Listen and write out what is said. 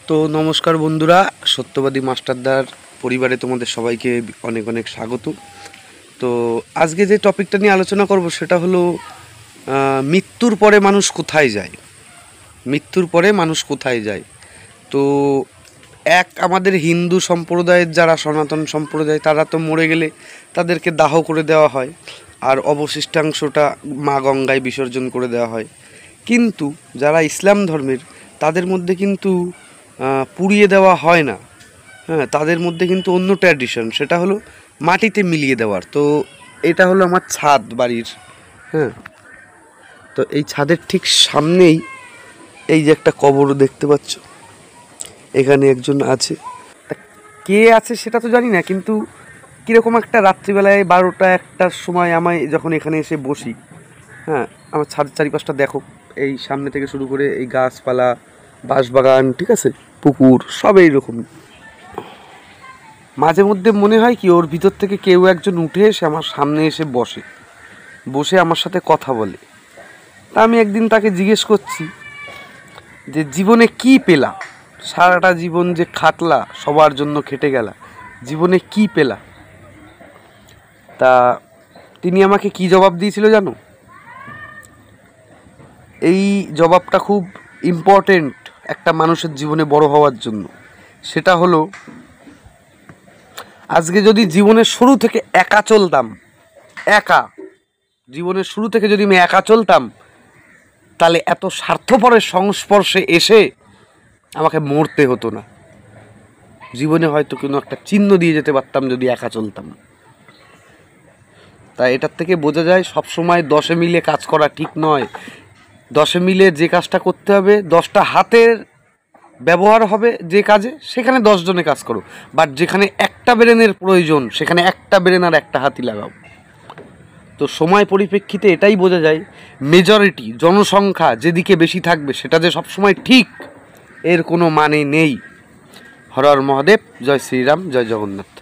তো নমস্কার বন্ধুরা, সত্যবাদী মাস্টারদার পরিবারে তোমাদের সবাইকে অনেক অনেক স্বাগত। তো আজকে যে টপিকটা নিয়ে আলোচনা করব সেটা হলো মৃত্যুর পরে মানুষ কোথায় যায়। মৃত্যুর পরে মানুষ কোথায় যায়। তো আমাদের হিন্দু সম্প্রদায়ের যারা সনাতন সম্প্রদায় তারা তো মরে গেলে তাদেরকে দাহ করে দেওয়া হয়, আর অবশিষ্টাংশটা মা গঙ্গায় বিসর্জন করে দেওয়া হয়। কিন্তু যারা ইসলাম ধর্মের তাদের মধ্যে কিন্তু পুড়িয়ে দেওয়া হয় না। হ্যাঁ, তাদের মধ্যে কিন্তু অন্য ট্র্যাডিশন, সেটা হলো মাটিতে মিলিয়ে দেওয়ার। তো এটা হলো আমার ছাদ বাড়ির। হ্যাঁ, তো এই ছাদের ঠিক সামনেই এই যে একটা কবর দেখতে পাচ্ছ, এখানে একজন আছে। কে আছে সেটা তো জানি না, কিন্তু কীরকম একটা রাত্রিবেলায় 12টা-1টার সময় আমায় যখন এখানে এসে বসি, হ্যাঁ, আমার ছাদের চারিপাশটা দেখো, এই সামনে থেকে শুরু করে এই গাছপালা, বাঁশবাগান, ঠিক আছে, পুকুর, সব এইরকম। মাঝে মধ্যে মনে হয় কি ওর ভিতর থেকে কেউ একজন উঠে এসে আমার সামনে এসে বসে আমার সাথে কথা বলে। তা আমি একদিন তাকে জিজ্ঞেস করছি যে জীবনে কি পেলা, সারাটা জীবন যে খাটলা, সবার জন্য খেটে গেলা, জীবনে কি পেলা? তা তিনি আমাকে কি জবাব দিয়েছিল জানো? এই জবাবটা খুব ইম্পর্টেন্ট একটা মানুষের জীবনে বড় হওয়ার জন্য। সেটা হলো, আজকে যদি জীবনের শুরু থেকে একা চলতাম, জীবনের শুরু থেকে যদি আমি একা চলতাম, তাহলে এত স্বার্থপরের সংস্পর্শে এসে আমাকে মরতে হতো না। জীবনে হয়তো কোনো একটা চিহ্ন দিয়ে যেতে পারতাম যদি একা চলতাম। তাই এটার থেকে বোঝা যায় সবসময় 10 মিলে কাজ করা ঠিক নয়। 10 মিলে যে কাজটা করতে হবে, 10টা হাতের ব্যবহার হবে যে কাজে, সেখানে 10 জনে কাজ করো। বাট যেখানে একটা ব্রেনের প্রয়োজন, সেখানে একটা ব্রেন আর একটা হাতই লাগাও। তো সময় পরিপ্রেক্ষিতে এটাই বোঝা যায়, মেজরিটি জনসংখ্যা যেদিকে বেশি থাকবে সেটা যে সবসময় ঠিক, এর কোনো মানে নেই। হর হর মহাদেব, জয় শ্রীরাম, জয় জগন্নাথ।